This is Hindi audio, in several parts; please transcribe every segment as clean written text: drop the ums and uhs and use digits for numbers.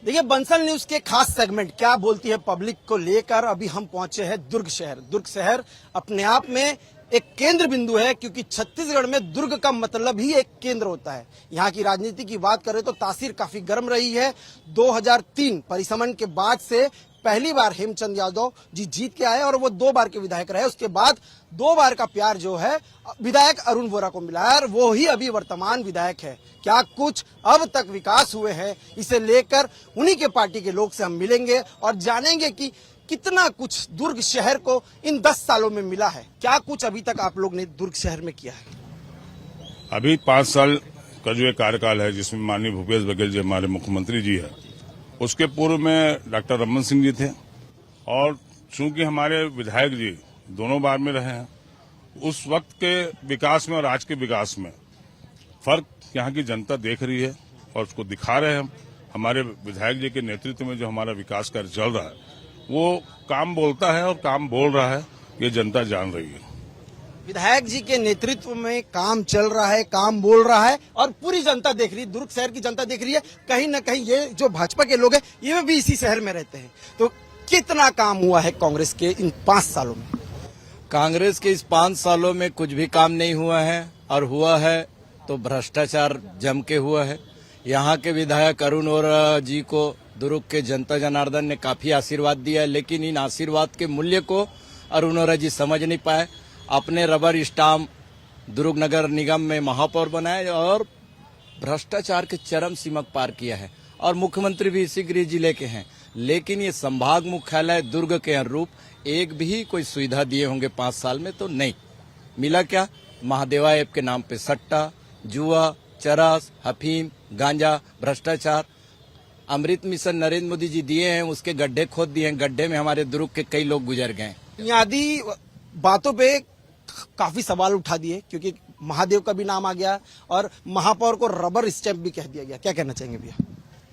देखिए बंसल न्यूज के खास सेगमेंट क्या बोलती है पब्लिक को लेकर अभी हम पहुंचे हैं दुर्ग शहर। दुर्ग शहर अपने आप में एक केंद्र बिंदु है क्योंकि छत्तीसगढ़ में दुर्ग का मतलब ही एक केंद्र होता है। यहाँ की राजनीति की बात करें तो तासीर काफी गर्म रही है। 2003 परिसमन के बाद से पहली बार हेमचंद यादव जी जीत के आए और वो 2 बार के विधायक रहे। उसके बाद 2 बार का प्यार जो है विधायक अरुण वोरा को मिला है और वो ही अभी वर्तमान विधायक है। क्या कुछ अब तक विकास हुए हैं, इसे लेकर उन्हीं के पार्टी के लोग से हम मिलेंगे और जानेंगे कि कितना कुछ दुर्ग शहर को इन 10 सालों में मिला है। क्या कुछ अभी तक आप लोग ने दुर्ग शहर में किया है? अभी 5 साल का जो कार्यकाल है जिसमें माननीय भूपेश बघेल जी हमारे मुख्यमंत्री जी है, उसके पूर्व में डॉक्टर रमन सिंह जी थे और चूंकि हमारे विधायक जी दोनों बार में रहे हैं, उस वक्त के विकास में और आज के विकास में फर्क यहाँ की जनता देख रही है और उसको दिखा रहे हैं हम। हमारे विधायक जी के नेतृत्व में जो हमारा विकास कार्य चल रहा है वो काम बोलता है और काम बोल रहा है, ये जनता जान रही है। विधायक जी के नेतृत्व में काम चल रहा है, काम बोल रहा है और पूरी जनता देख रही है, दुर्ग शहर की जनता देख रही है। कहीं न कहीं ये जो भाजपा के लोग हैं ये भी इसी शहर में रहते हैं। तो कितना काम हुआ है कांग्रेस के इन 5 सालों में? कांग्रेस के इस 5 सालों में कुछ भी काम नहीं हुआ है और हुआ है तो भ्रष्टाचार जम के हुआ है। यहाँ के विधायक अरुण वोरा जी को दुर्ग के जनता जनार्दन ने काफी आशीर्वाद दिया है, लेकिन इन आशीर्वाद के मूल्य को अरुण वोरा जी समझ नहीं पाए। अपने रबर स्टाम्प दुर्ग नगर निगम में महापौर बनाए और भ्रष्टाचार के चरम सीमा पार किया है और मुख्यमंत्री भी इसी गृह जिले के हैं। लेकिन ये संभाग मुख्यालय दुर्ग के अनुरूप एक भी कोई सुविधा दिए होंगे 5 साल में तो नहीं मिला। क्या महादेवा ऐप के नाम पे सट्टा, जुआ, चरस, अफीम, गांजा, भ्रष्टाचार। अमृत मिशन नरेंद्र मोदी जी दिए हैं, उसके गड्ढे खोद दिए हैं, गड्ढे में हमारे दुर्ग के कई लोग गुजर गए। बुनियादी बातों पे काफी सवाल उठा दिए क्योंकि महादेव का भी नाम आ गया और महापौर को रबर स्टैंप भी कह दिया गया। क्या कहना चाहेंगे भैया?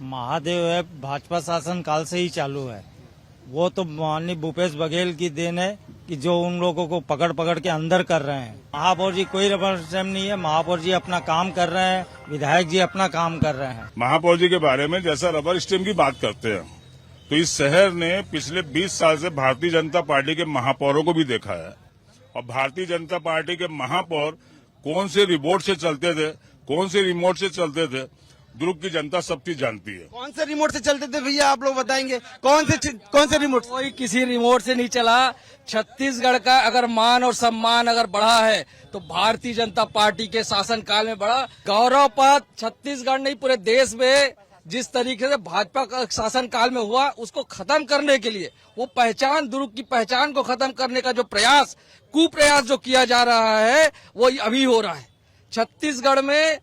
महादेव है भाजपा शासन काल से ही चालू है। वो तो माननीय भूपेश बघेल की देन है कि जो उन लोगों को पकड़ पकड़ के अंदर कर रहे हैं। महापौर जी कोई रबर स्टैंप नहीं है, महापौर जी अपना काम कर रहे हैं, विधायक जी अपना काम कर रहे हैं। महापौर जी के बारे में जैसा रबर स्टैंप की बात करते हैं तो इस शहर ने पिछले 20 साल से भारतीय जनता पार्टी के महापौरों को भी देखा है और भारतीय जनता पार्टी के महापौर कौन से रिमोट से चलते थे, कौन से रिमोट से चलते थे, दुर्ग की जनता सब चीज जानती है। कौन से रिमोट से चलते थे भैया, आप लोग बताएंगे? कौन से रिमोट? कोई किसी रिमोट से नहीं चला। छत्तीसगढ़ का अगर मान और सम्मान अगर बढ़ा है तो भारतीय जनता पार्टी के शासन काल में बढ़ा। गौरव पद छत्तीसगढ़ नहीं पूरे देश में जिस तरीके से भाजपा का शासन काल में हुआ उसको खत्म करने के लिए, वो पहचान, दुर्ग की पहचान को खत्म करने का जो प्रयास, कुप्रयास जो किया जा रहा है वो अभी हो रहा है। छत्तीसगढ़ में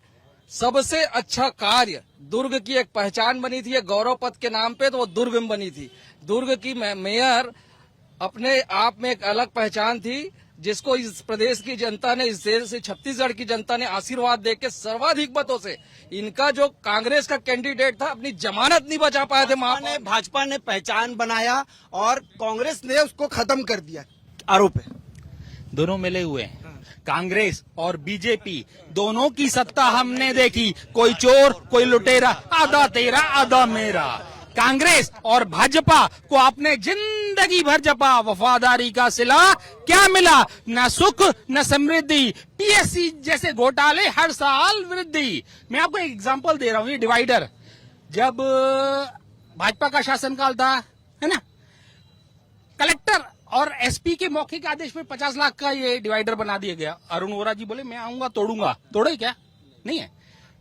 सबसे अच्छा कार्य दुर्ग की एक पहचान बनी थी, गौरव पथ के नाम पे, तो वो दुर्ग में बनी थी। दुर्ग की मेयर अपने आप में एक अलग पहचान थी जिसको इस प्रदेश की जनता ने, इस देश से छत्तीसगढ़ की जनता ने आशीर्वाद देके सर्वाधिक मतों से, इनका जो कांग्रेस का कैंडिडेट था अपनी जमानत नहीं बचा पाए थे। भाजपा ने पहचान बनाया और कांग्रेस ने उसको खत्म कर दिया। आरोप है दोनों मिले हुए हैं। कांग्रेस और बीजेपी दोनों की सत्ता हमने देखी, कोई चोर कोई लुटेरा, आधा तेरा आधा मेरा। कांग्रेस और भाजपा को आपने जिंदगी भर जपा, वफादारी का सिला क्या मिला? न सुख न समृद्धि, पीएससी जैसे घोटाले हर साल वृद्धि। मैं आपको एक एग्जांपल दे रहा हूँ। ये डिवाइडर जब भाजपा का शासनकाल था, है ना, कलेक्टर और एसपी के मौके के आदेश में 50 लाख का ये डिवाइडर बना दिया गया। अरुण वोरा जी बोले मैं आऊंगा तोड़ूंगा। तोड़े क्या? नहीं है,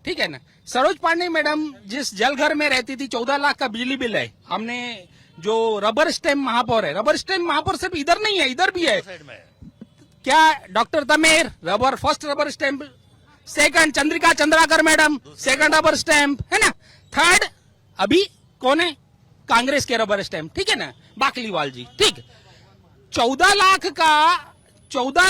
ठीक है ना। सरोज पांडे मैडम जिस जलघर में रहती थी 14 लाख का बिजली बिल है। हमने जो रबर स्टैम्प महापौर है, रबर स्टैम्प महापौर सिर्फ इधर नहीं है, इधर भी है। क्या डॉक्टर तमेर rubber, first rubber stamp. Second Chandrika Chandrakar madam, second rubber stamp, है ना। थर्ड अभी कौन है? कांग्रेस के रबर स्टैम्प, ठीक है ना, बाकलीवाल जी, ठीक। 14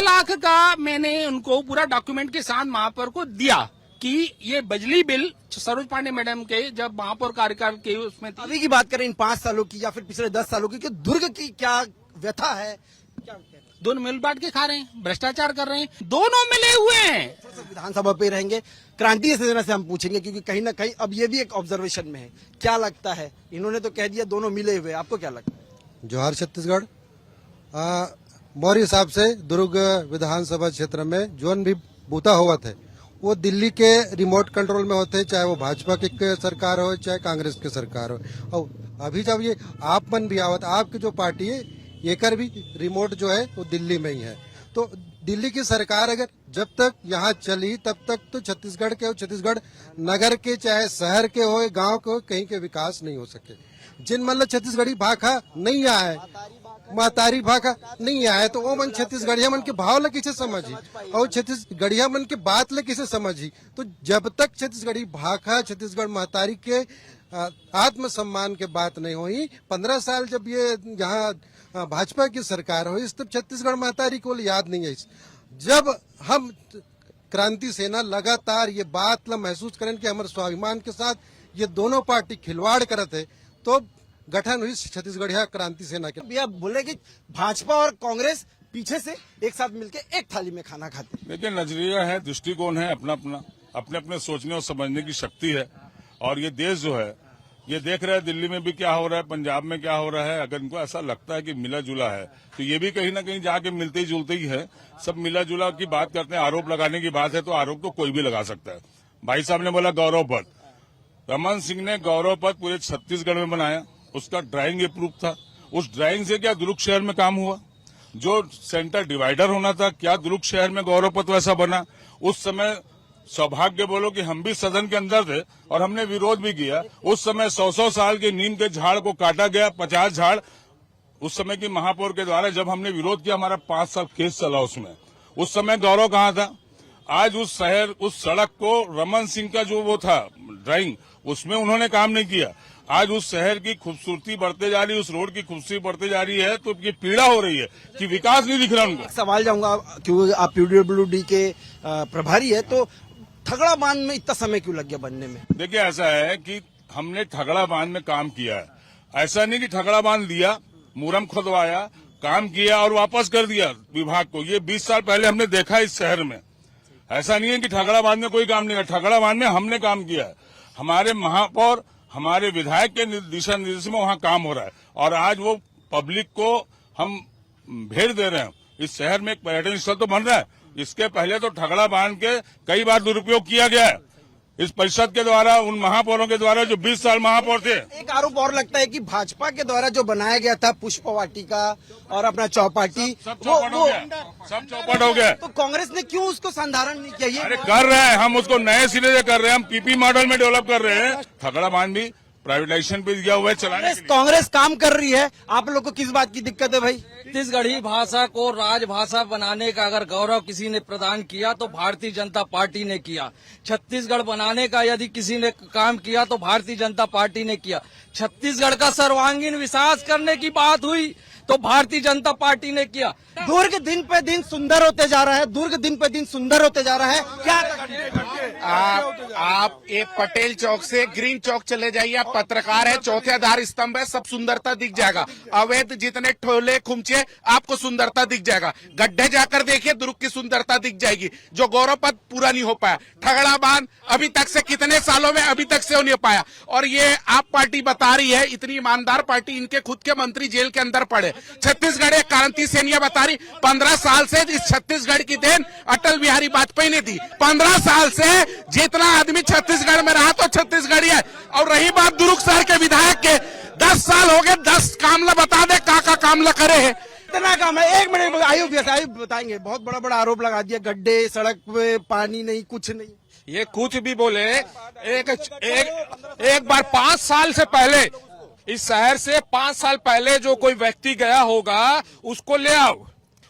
लाख का मैंने उनको पूरा डॉक्यूमेंट के साथ महापौर को दिया कि ये बिजली बिल सरोज पांडे मैडम के जब महापौर कार्यकाल के उसमें थी। अभी की बात करें इन 5 सालों की या फिर पिछले 10 सालों की, कि दुर्ग की क्या व्यथा है, क्या कहते हैं? दोनों मिल बांट के खा रहे हैं, भ्रष्टाचार कर रहे हैं, दोनों मिले हुए हैं। विधानसभा पे रहेंगे। क्रांति सेना से हम पूछेंगे क्योंकि कहीं ना कहीं अब ये भी एक ऑब्जर्वेशन में है, क्या लगता है? इन्होंने तो कह दिया दोनों मिले हुए, आपको क्या लगता है? जोहार छत्तीसगढ़। मोर हिसाब से दुर्ग विधानसभा क्षेत्र में जोन भी बूता हुआ थे वो दिल्ली के रिमोट कंट्रोल में होते, चाहे वो भाजपा की सरकार हो चाहे कांग्रेस की सरकार हो। और अभी जब ये आपमन भी आवत, आपकी जो पार्टी है ये कर भी रिमोट जो है वो दिल्ली में ही है। तो दिल्ली की सरकार अगर जब तक यहाँ चली तब तक तो छत्तीसगढ़ के, छत्तीसगढ़ नगर के चाहे शहर के हो गांव के हो, कहीं के विकास नहीं हो सके। जिन मतलब छत्तीसगढ़ी भाखा नहीं आए, महतारी भाखा नहीं आए, तो वो मन छत्तीसगढ़िया मन के भाव ल किसे समझी और छत्तीसगढ़िया मन के बात ल किसे समझी। तो जब तक छत्तीसगढ़ी भाखा, छत्तीसगढ़ महतारी के आत्मसम्मान के बात नहीं हुई, 15 साल जब ये यहाँ भाजपा की सरकार हुई तब छत्तीसगढ़ महतारी को याद नहीं है। जब हम क्रांति सेना लगातार ये बात ला महसूस करें कि हमारे स्वाभिमान के साथ ये दोनों पार्टी खिलवाड़ करते, तो गठन हुई छत्तीसगढ़िया क्रांति सेना के। भैया बोले कि भाजपा और कांग्रेस पीछे से एक साथ मिलकर एक थाली में खाना खाते। देखिए, नजरिया है, दृष्टिकोण है, अपना अपना अपने अपने सोचने और समझने की शक्ति है। और ये देश जो है ये देख रहा है दिल्ली में भी क्या हो रहा है, पंजाब में क्या हो रहा है। अगर इनको ऐसा लगता है कि मिला जुला है तो ये भी कहीं ना कहीं जाके मिलते ही जुलते ही है। सब मिला जुला की बात करते हैं, आरोप लगाने की बात है तो आरोप तो कोई भी लगा सकता है। भाई साहब ने बोला गौरव पथ, रमन सिंह ने गौरव पथ पूरे छत्तीसगढ़ में बनाया, उसका ड्राइंग अप्रूव था। उस ड्राइंग से क्या दुर्ग शहर में काम हुआ? जो सेंटर डिवाइडर होना था, क्या दुर्ग शहर में गौरव पथ वैसा बना? उस समय सौभाग्य बोलो कि हम भी सदन के अंदर थे और हमने विरोध भी किया। उस समय 100 साल के नीम के झाड़ को काटा गया, 50 झाड़ उस समय की महापौर के द्वारा। जब हमने विरोध किया, हमारा 5 साल केस चला उसमें। उस समय गौरव कहाँ था? आज उस शहर, उस सड़क को रमन सिंह का जो वो था ड्राइंग, उसमें उन्होंने काम नहीं किया। आज उस शहर की खूबसूरती बढ़ते जा रही है, उस रोड की खूबसूरती बढ़ते जा रही है, तो ये पीड़ा हो रही है कि विकास नहीं दिख रहा उनको। एक सवाल जाऊंगा, क्योंकि आप पीडब्ल्यूडी के प्रभारी है, तो ठगड़ा बांध में इतना समय क्यों लग गया बनने में? देखिए, ऐसा है कि हमने ठगड़ा बांध में काम किया है। ऐसा नहीं कि ठगड़ा बांध लिया, मुरम खुदवाया, काम किया और वापस कर दिया विभाग को। ये 20 साल पहले हमने देखा इस शहर में। ऐसा नहीं है कि ठगड़ा बांध में कोई काम नहीं किया, ठगड़ा बांध में हमने काम किया है। हमारे महापौर, हमारे विधायक के दिशा निर्देश में वहाँ काम हो रहा है और आज वो पब्लिक को हम भेज दे रहे हैं। इस शहर में एक पर्यटन स्थल तो बन रहा है। इसके पहले तो ठगड़ा बांध के कई बार दुरुपयोग किया गया है इस परिषद के द्वारा, उन महापौरों के द्वारा जो 20 साल महापौर थे। एक आरोप और लगता है कि भाजपा के द्वारा जो बनाया गया था पुष्प वाटिका और अपना चौपाटी, सब चौपट हो गया, सब चौपट हो गया। तो कांग्रेस ने क्यों उसको संधारण नहीं किया? अरे कर रहे हैं, हम उसको नए सिरे से कर रहे हैं, हम पीपी मॉडल में डेवलप कर रहे हैं। ठगड़ा बांध भी प्राइवेटाइजेशन पे दिया हुआ है चलाने के लिए। कांग्रेस काम कर रही है, आप लोग को किस बात की दिक्कत है भाई? छत्तीसगढ़ी भाषा को राजभाषा बनाने का अगर गौरव किसी ने प्रदान किया तो भारतीय जनता पार्टी ने किया। छत्तीसगढ़ बनाने का यदि किसी ने काम किया तो भारतीय जनता पार्टी ने किया। छत्तीसगढ़ का सर्वांगीण विकास करने की बात हुई तो भारतीय जनता पार्टी ने किया। दुर्ग दिन पे दिन सुंदर होते जा रहा है, दुर्ग दिन पे दिन सुंदर होते जा रहा है। क्या आप एक पटेल चौक से ग्रीन चौक चले जाइए, आप पत्रकार है, चौथे आधार स्तंभ है, सब सुंदरता दिख जाएगा। अवैध जितने ठोले खुमचे आपको सुंदरता दिख जाएगा। गड्ढे जाकर देखिए, दुर्ग की सुंदरता दिख जाएगी। जो गौरव पथ पूरा नहीं हो पाया, ठगड़ा बांध अभी तक से कितने सालों में अभी तक से हो नहीं पाया। और ये आप पार्टी बता रही है, इतनी ईमानदार पार्टी, इनके खुद के मंत्री जेल के अंदर पड़े। छत्तीसगढ़ एक क्रांति सेना बता रही 15 साल से इस छत्तीसगढ़ की देन अटल बिहारी वाजपेयी ने दी। 15 साल से जितना आदमी छत्तीसगढ़ में रहा तो छत्तीसगढ़ी है। और रही बात दुर्ग शहर के विधायक के, 10 साल हो गए, 10 कामला बता दे का कामला करे है। इतना काम है। 1 मिनट आयु बताएंगे। बहुत बड़ा बड़ा आरोप लगा दिया, गड्ढे, सड़क पे पानी नहीं, कुछ नहीं। ये कुछ भी बोले, एक बार 5 साल से पहले इस शहर से 5 साल पहले जो कोई व्यक्ति गया होगा उसको ले आओ,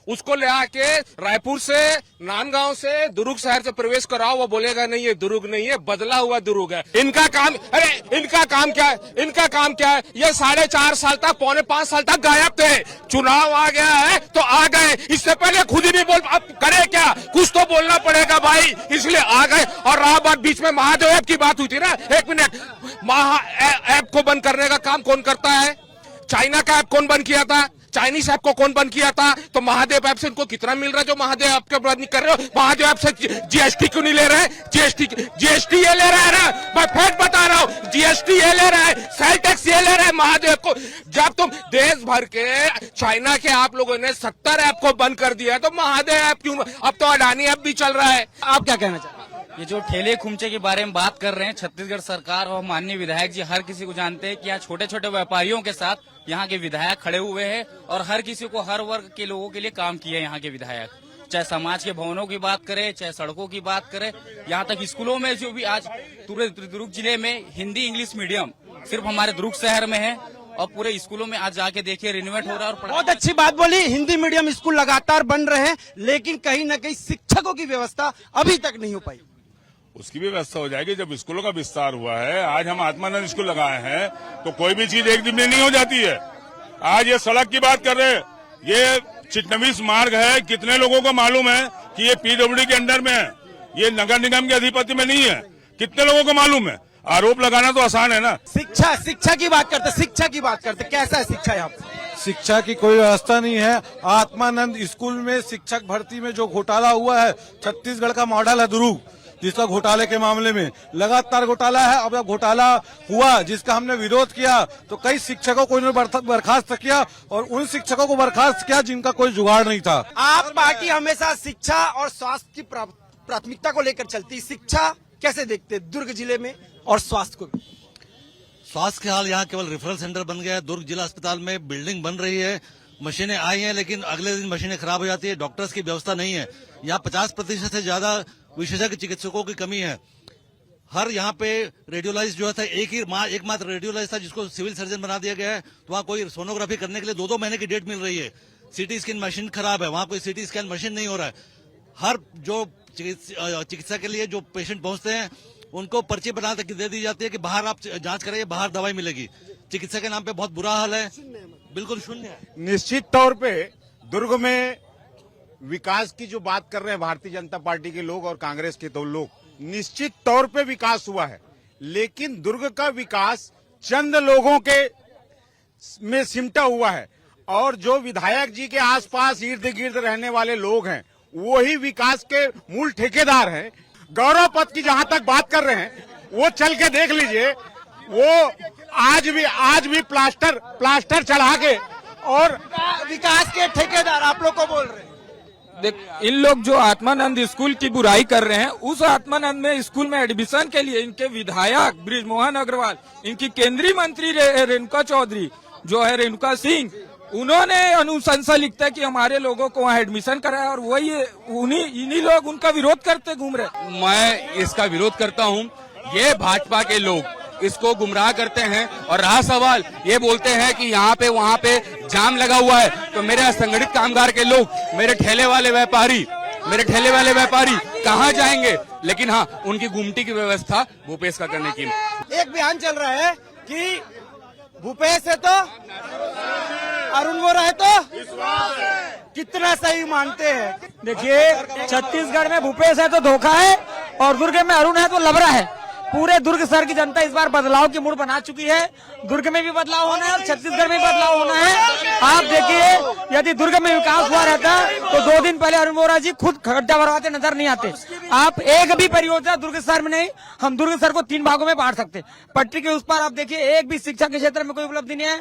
उसको ले आके रायपुर से, नांदगांव से, दुर्ग शहर से प्रवेश कराओ, वो बोलेगा नहीं ये दुर्ग नहीं है, बदला हुआ दुर्ग है। इनका काम, अरे इनका काम क्या है? इनका काम क्या है? ये 4.5 साल तक, 4.25 साल तक गायब थे। चुनाव आ गया है तो आ गए, इससे पहले खुद ही नहीं बोल, अब करे क्या? कुछ तो बोलना पड़ेगा भाई, इसलिए आ गए। और रहा बात बीच में महादेव ऐप की बात हुई थी ना, 1 मिनट, ऐप को बंद करने का काम कौन करता है? चाइना का ऐप कौन बंद किया था? चाइनीज ऐप को कौन बंद किया था? तो महादेव ऐप से इनको कितना मिल रहा है जो महादेव ऐप के बंद नहीं कर रहे हो? महादेव ऐप से जीएसटी क्यों नहीं ले रहे हैं? जीएसटी ये ले रहा है ना, मैं फैक्ट बता रहा हूँ, जीएसटी ये ले रहा है, सेल टैक्स ये ले रहा है महादेव को। जब तुम देश भर के चाइना के आप लोगों ने 70 ऐप को बंद कर दिया तो महादेव ऐप क्यों? अब तो अडानी ऐप भी चल रहा है। आप क्या कहना चाहते हैं? ये जो ठेले खुमचे के बारे में बात कर रहे हैं, छत्तीसगढ़ सरकार और माननीय विधायक जी हर किसी को जानते हैं कि यहाँ छोटे छोटे व्यापारियों के साथ यहाँ के विधायक खड़े हुए हैं और हर किसी को, हर वर्ग के लोगों के लिए काम किए यहाँ के विधायक। चाहे समाज के भवनों की बात करें, चाहे सड़कों की बात करें, यहाँ तक स्कूलों में जो भी आज पूरे दुर्ग जिले में हिंदी इंग्लिश मीडियम सिर्फ हमारे दुर्ग शहर में है और पूरे स्कूलों में आज जाके देखिए रिनोवेट हो रहा है। और बहुत अच्छी बात बोली, हिंदी मीडियम स्कूल लगातार बन रहे हैं, लेकिन कहीं न कहीं शिक्षकों की व्यवस्था अभी तक नहीं हो पाई। उसकी भी व्यवस्था हो जाएगी जब स्कूलों का विस्तार हुआ है। आज हम आत्मानंद स्कूल लगाए हैं तो कोई भी चीज एक दिन में नहीं हो जाती है। आज ये सड़क की बात कर रहे हैं, ये चिटनवीस मार्ग है, कितने लोगों को मालूम है कि ये पीडब्ल्यूडी के अंडर में है, ये नगर निगम के अधिपति में नहीं है? कितने लोगों को मालूम है? आरोप लगाना तो आसान है ना। शिक्षा की बात करते कैसा है शिक्षा यहाँ पे? शिक्षा की कोई व्यवस्था नहीं है। आत्मानंद स्कूल में शिक्षक भर्ती में जो घोटाला हुआ है, छत्तीसगढ़ का मॉडल है दुर्ग, जिसका घोटाले के मामले में लगातार घोटाला है। अब घोटाला हुआ जिसका हमने विरोध किया तो कई शिक्षकों को इन्होंने बर्खास्त किया और उन शिक्षकों को बर्खास्त किया जिनका कोई जुगाड़ नहीं था। आप पार्टी हमेशा शिक्षा और स्वास्थ्य की प्राथमिकता को लेकर चलती, शिक्षा कैसे देखते दुर्ग जिले में और स्वास्थ्य को? स्वास्थ्य के हाल यहाँ केवल रेफरल सेंटर बन गया है। दुर्ग जिला अस्पताल में बिल्डिंग बन रही है, मशीनें आई हैं, लेकिन अगले दिन मशीनें खराब हो जाती है। डॉक्टर्स की व्यवस्था नहीं है। यहाँ 50% से ज्यादा विशेषज्ञ चिकित्सकों की कमी है। हर यहाँ पे रेडियोलाइज जो था एकमात्र रेडियोलाइज था जिसको सिविल सर्जन बना दिया गया है। तो वहाँ कोई सोनोग्राफी करने के लिए 2-2 महीने की डेट मिल रही है। सीटी स्कैन मशीन खराब है, वहाँ कोई सीटी स्कैन मशीन नहीं हो रहा है। हर जो चिकित्सा के लिए जो पेशेंट पहुंचते हैं उनको पर्ची बना के दे दी जाती है कि बाहर आप जांच कराइए, बाहर दवाई मिलेगी। चिकित्सा के नाम पे बहुत बुरा हाल है, बिल्कुल शून्य है। निश्चित तौर पे दुर्ग में विकास की जो बात कर रहे हैं भारतीय जनता पार्टी के लोग और कांग्रेस के 2 लोग, निश्चित तौर पे विकास हुआ है, लेकिन दुर्ग का विकास चंद लोगों के में सिमटा हुआ है और जो विधायक जी के आसपास इर्द गिर्द रहने वाले लोग हैं वही विकास के मूल ठेकेदार हैं। गौरव पथ की जहां तक बात कर रहे हैं वो चल के देख लीजिए, वो आज भी प्लास्टर चढ़ा के और विकास के ठेकेदार आप लोग को बोल रहे हैं। देख, इन लोग जो आत्मानंद स्कूल की बुराई कर रहे हैं, उस आत्मानंद में स्कूल में एडमिशन के लिए इनके विधायक बृजमोहन अग्रवाल, इनकी केंद्रीय मंत्री रेणुका चौधरी जो है रेणुका सिंह, उन्होंने अनुशंसा लिखता है कि हमारे लोगों को वहाँ एडमिशन कराया और वही इन्हीं लोग उनका विरोध करते घूम रहे। मैं इसका विरोध करता हूँ। ये भाजपा के लोग इसको गुमराह करते हैं और रहा सवाल ये बोलते हैं कि यहाँ पे वहाँ पे जाम लगा हुआ है, तो मेरे असंगठित कामगार के लोग, मेरे ठेले वाले व्यापारी कहाँ जाएंगे? लेकिन हाँ, उनकी गुमटी की व्यवस्था भूपेश का करने की। एक बयान चल रहा है कि भूपेश है तो अरुण वोरा है तो कितना सही मानते हैं? देखिए, छत्तीसगढ़ में भूपेश है तो धोखा है और दुर्ग में अरुण है तो लबरा है। पूरे दुर्ग शहर की जनता इस बार बदलाव की मूड बना चुकी है। दुर्ग में भी बदलाव होना है और छत्तीसगढ़ में भी बदलाव होना है। आप देखिए, यदि दुर्ग में विकास हुआ रहता तो 2 दिन पहले अरुण वोरा जी खुद खड्डा भरवाते नजर नहीं आते। आप एक भी परियोजना दुर्ग शहर में नहीं, हम दुर्ग शहर को 3 भागों में बांट सकते। पट्टी के उस पार आप देखिए, एक भी शिक्षा के क्षेत्र में कोई उपलब्धि नहीं है।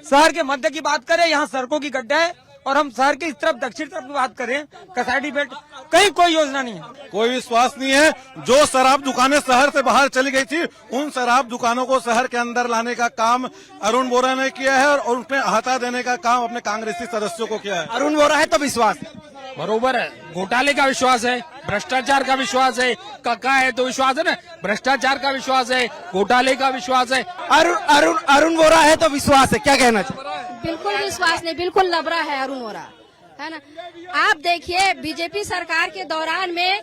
शहर के मध्य की बात करें, यहाँ सड़कों की गड्ढा है और हम शहर की इस तरफ दक्षिण तरफ की बात करें, कसाईडी बेल्ट, कहीं कोई योजना नहीं है। कोई विश्वास नहीं है। जो शराब दुकानें शहर से बाहर चली गई थी, उन शराब दुकानों को शहर के अंदर लाने का काम अरुण वोरा ने किया है और उसमें अहाता देने का काम अपने कांग्रेसी सदस्यों को किया है। अरुण वोरा है तो विश्वास बरोबर है। घोटाले का विश्वास है, भ्रष्टाचार का विश्वास है, कक्का है तो विश्वास है ना, भ्रष्टाचार का विश्वास है, घोटाले का विश्वास है। अरुण वोरा है तो विश्वास है, क्या कहना चाहिए? बिल्कुल विश्वास नहीं, बिल्कुल लबरा है अरुण वोरा, है ना। आप देखिए, बीजेपी सरकार के दौरान में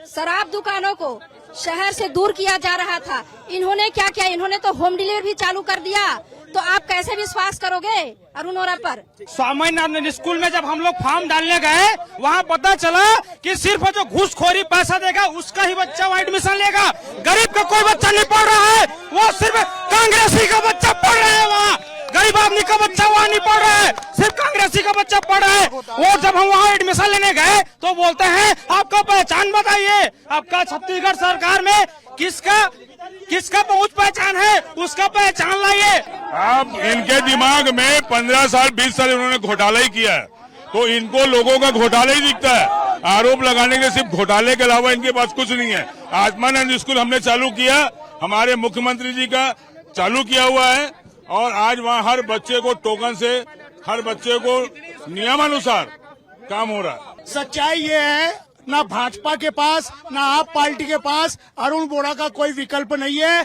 शराब दुकानों को शहर से दूर किया जा रहा था। इन्होंने क्या किया? इन्होंने तो होम डिलीवरी भी चालू कर दिया। तो आप कैसे विश्वास करोगे अरुण वोरा पर? स्वामीनाथन स्कूल में जब हम लोग फॉर्म डालने गए, वहाँ पता चला कि सिर्फ जो घूसखोरी पैसा देगा उसका ही बच्चा वहाँ एडमिशन लेगा। गरीब का कोई बच्चा नहीं पढ़ रहा है, वो सिर्फ कांग्रेसी का बच्चा पढ़ रहा है वहाँ। गरीब आदमी का बच्चा वहाँ नहीं पढ़ रहा है, सिर्फ कांग्रेसी का बच्चा पढ़ रहा है। और जब हम वहाँ एडमिशन लेने गए तो बोलते हैं आपका पहचान बताइए, आपका छत्तीसगढ़ सरकार में किसका पहुंच पहचान है, उसका पहचान लाइए। अब इनके दिमाग में 15 साल 20 साल इन्होंने घोटाला ही किया है, तो इनको लोगों का घोटाला ही दिखता है। आरोप लगाने के सिर्फ घोटाले के अलावा इनके पास कुछ नहीं है। आत्मानंद स्कूल हमने चालू किया, हमारे मुख्यमंत्री जी का चालू किया हुआ है, और आज वहाँ हर बच्चे को टोकन से, हर बच्चे को नियमानुसार काम हो रहा है। सच्चाई ये है, ना भाजपा के पास ना आप पार्टी के पास अरुण बोरा का कोई विकल्प नहीं है।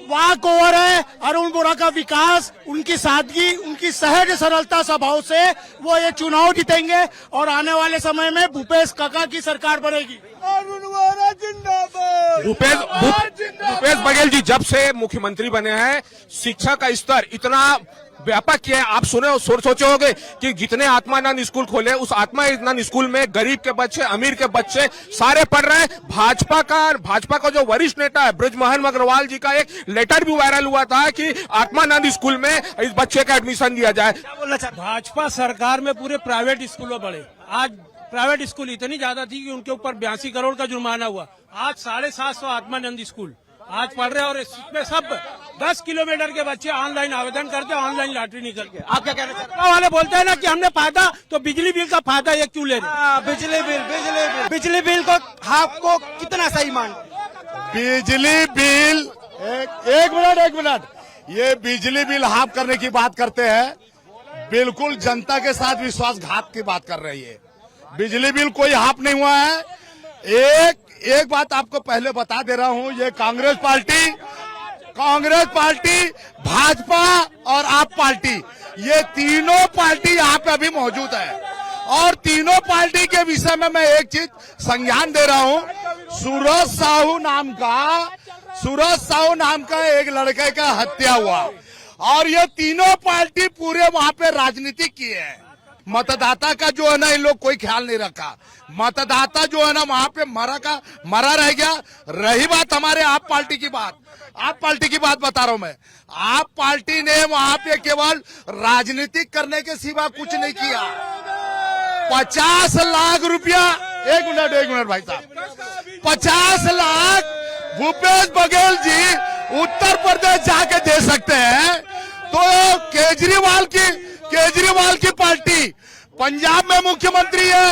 वाक ओवर है अरुण बोरा का विकास, उनकी सादगी, उनकी सहज सरलता स्वभाव से वो ये चुनाव जीतेंगे और आने वाले समय में भूपेश काका की सरकार बनेगी। अरुण बोरा जिंदाबाद। भूपेश बघेल जी जब से मुख्यमंत्री बने हैं, शिक्षा का स्तर इतना व्यापक किया है। आप सुने और सोचे होंगे कि जितने आत्मानंद स्कूल खोले, उस आत्मानंद स्कूल में गरीब के बच्चे, अमीर के बच्चे सारे पढ़ रहे हैं। भाजपा का जो वरिष्ठ नेता है ब्रजमोहन अग्रवाल जी का एक लेटर भी वायरल हुआ था कि आत्मानंद स्कूल में इस बच्चे का एडमिशन दिया जाए। भाजपा सरकार में पूरे प्राइवेट स्कूलों बढ़े। आज प्राइवेट स्कूल इतनी ज्यादा थी कि उनके ऊपर 82 करोड़ का जुर्माना हुआ। आज 750 आत्मानंद स्कूल आज पढ़ रहे हैं और इसमें सब 10 किलोमीटर के बच्चे ऑनलाइन आवेदन करते हैं, ऑनलाइन लॉटरी निकल के। आप क्या कह रहे हैं? वाले बोलते हैं ना कि हमने फायदा, तो बिजली बिल का फायदा ये क्यों ले रहे हैं? बिजली बिल को आपको कितना सही मान? बिजली बिल एक मिनट ये बिजली बिल हाफ करने की बात करते हैं, बिल्कुल जनता के साथ विश्वासघात की बात कर रही है। बिजली बिल कोई हाफ नहीं हुआ है। एक बात आपको पहले बता दे रहा हूं, ये कांग्रेस पार्टी, भाजपा और आप पार्टी, ये तीनों पार्टी यहाँ पे अभी मौजूद है, और तीनों पार्टी के विषय में मैं एक चीज संज्ञान दे रहा हूं। सूरज साहू नाम का एक लड़के का हत्या हुआ, और ये तीनों पार्टी पूरे वहां पे राजनीति किए हैं। मतदाता का जो है ना, इन लोग कोई ख्याल नहीं रखा। मतदाता जो है ना वहां पे मरा रह गया। रही बात हमारे आप पार्टी की बात बता रहा हूं मैं। आप पार्टी ने वहां पे केवल राजनीतिक करने के सिवा कुछ नहीं किया। 50 लाख रुपया, एक मिनट भाई साहब, 50 लाख भूपेश बघेल जी उत्तर प्रदेश जाके दे सकते हैं, तो केजरीवाल की पार्टी पंजाब में मुख्यमंत्री है,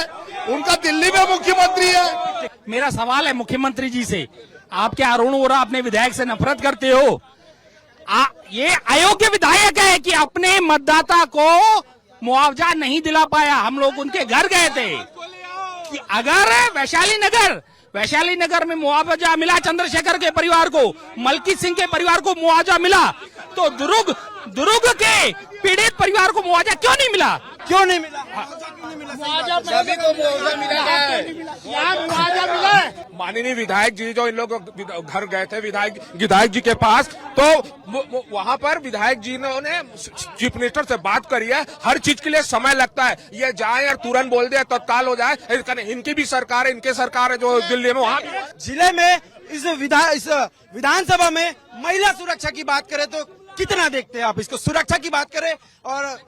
उनका दिल्ली में मुख्यमंत्री है। मेरा सवाल है मुख्यमंत्री जी से, आप क्या अरुण वोरा अपने विधायक से नफरत करते हो? ये अयोग्य विधायक है कि अपने मतदाता को मुआवजा नहीं दिला पाया। हम लोग उनके घर गए थे कि अगर वैशाली नगर में मुआवजा मिला चंद्रशेखर के परिवार को, मलकी सिंह के परिवार को मुआवजा मिला, तो दुर्ग के पीड़ित परिवार को मुआवजा क्यों नहीं मिला? माननीय विधायक जी जो इन लोग घर गए थे विधायक जी के पास, तो वहां पर विधायक जी ने चीफ मिनिस्टर से बात करी है। हर चीज के लिए समय लगता है, ये जाए और तुरंत बोल दे तत्काल हो जाए। इनकी भी सरकार है, इनके सरकार है जो दिल्ली में, वहाँ जिले में इस विधानसभा में महिला सुरक्षा की बात करें तो कितना देखते हैं आप इसको? सुरक्षा की बात करें और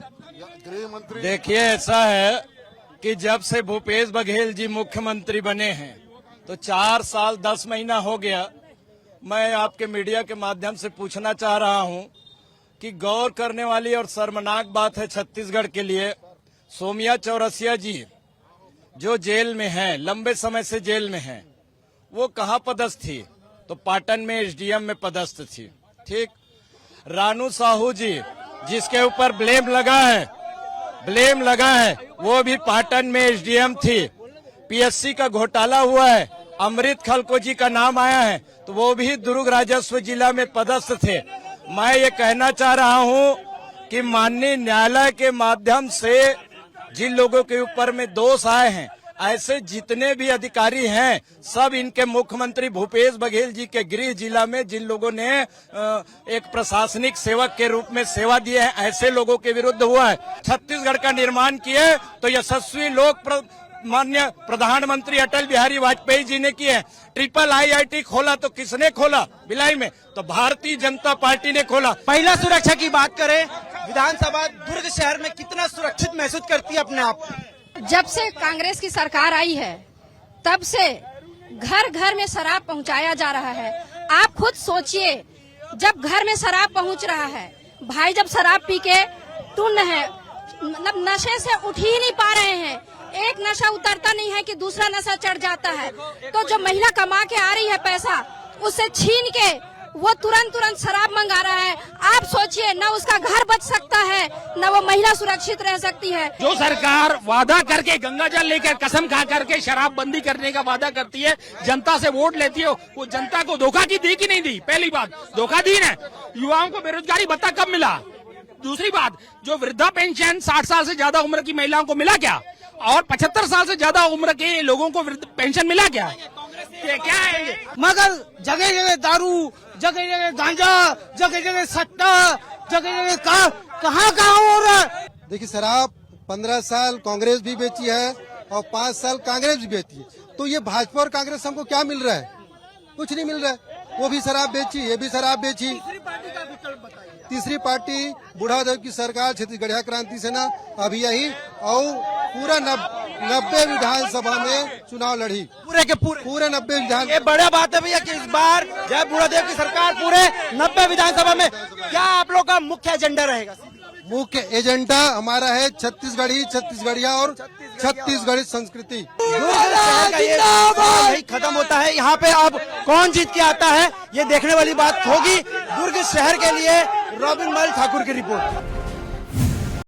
देखिए, ऐसा है कि जब से भूपेश बघेल जी मुख्यमंत्री बने हैं तो 4 साल 10 महीना हो गया। मैं आपके मीडिया के माध्यम से पूछना चाह रहा हूं कि गौर करने वाली और शर्मनाक बात है छत्तीसगढ़ के लिए, सोमिया चौरसिया जी जो जेल में हैं, लंबे समय से जेल में हैं, वो कहाँ पदस्थ थी? तो पाटन में एसडीएम में पदस्थ थी। ठीक, रानू साहू जी जिसके ऊपर ब्लेम लगा है, वो भी पाटन में एसडीएम थी। पीएससी का घोटाला हुआ है, अमृत खलको जी का नाम आया है, तो वो भी दुर्ग राजस्व जिला में पदस्थ थे। मैं ये कहना चाह रहा हूं कि माननीय न्यायालय के माध्यम से जिन लोगों के ऊपर में दोष आए हैं, ऐसे जितने भी अधिकारी हैं, सब इनके मुख्यमंत्री भूपेश बघेल जी के गृह जिला में जिन लोगों ने एक प्रशासनिक सेवक के रूप में सेवा दी है, ऐसे लोगों के विरुद्ध हुआ है। छत्तीसगढ़ का निर्माण किए तो यशस्वी लोक माननीय प्रधानमंत्री अटल बिहारी वाजपेयी जी ने किए हैं। ट्रिपल IIT खोला तो किसने खोला? भिलाई में, तो भारतीय जनता पार्टी ने खोला। महिला सुरक्षा की बात करें, विधानसभा दुर्ग शहर में कितना सुरक्षित महसूस करती है अपने आप? जब से कांग्रेस की सरकार आई है तब से घर घर में शराब पहुंचाया जा रहा है। आप खुद सोचिए, जब घर में शराब पहुंच रहा है, भाई जब शराब पी के टुन्न है, मतलब नशे से उठ ही नहीं पा रहे हैं, एक नशा उतरता नहीं है कि दूसरा नशा चढ़ जाता है, तो जो महिला कमा के आ रही है पैसा, उससे छीन के वो तुरंत शराब मंगा रहा है। आप सोचिए, न उसका घर बच सकता है, न वो महिला सुरक्षित रह सकती है। जो सरकार वादा करके गंगा जल लेकर कसम खा करके शराब बंदी करने का वादा करती है, जनता से वोट लेती है, वो जनता को धोखा की दी कि नहीं दी? पहली बात, धोखा दी है। युवाओं को बेरोजगारी भत्ता कब मिला? दूसरी बात, जो वृद्धा पेंशन 60 साल से ज्यादा उम्र की महिलाओं को मिला क्या? और 75 साल से ज्यादा उम्र के लोगों को पेंशन मिला क्या? क्या है? मगर जगह जगह दारू, जगह जगह गांजा, जगह जगह सट्टा, जगह जगह कहाँ हो रहा है? देखिए, शराब 15 साल कांग्रेस भी बेची है और 5 साल कांग्रेस भी बेची है, तो ये भाजपा और कांग्रेस हमको क्या मिल रहा है? कुछ नहीं मिल रहा है। वो भी शराब बेची, ये भी शराब बेची। तीसरी पार्टी बुढ़ादेव की सरकार छत्तीसगढ़िया क्रांति सेना अभी यही और पूरा 90 विधानसभा में चुनाव लड़ी, पूरे 90 विधान। ये बड़ा बात है भैया कि इस बार जय बुढ़ादेव की सरकार पूरे 90 विधानसभा में। क्या आप लोग का मुख्य एजेंडा रहेगा? मुख्य एजेंडा हमारा है छत्तीसगढ़ी, छत्तीसगढ़िया और छत्तीसगढ़ी संस्कृति। यही खत्म होता है। यहाँ पे अब कौन जीत के आता है, ये देखने वाली बात होगी। दुर्ग शहर के लिए रॉबिन मल ठाकुर की रिपोर्ट।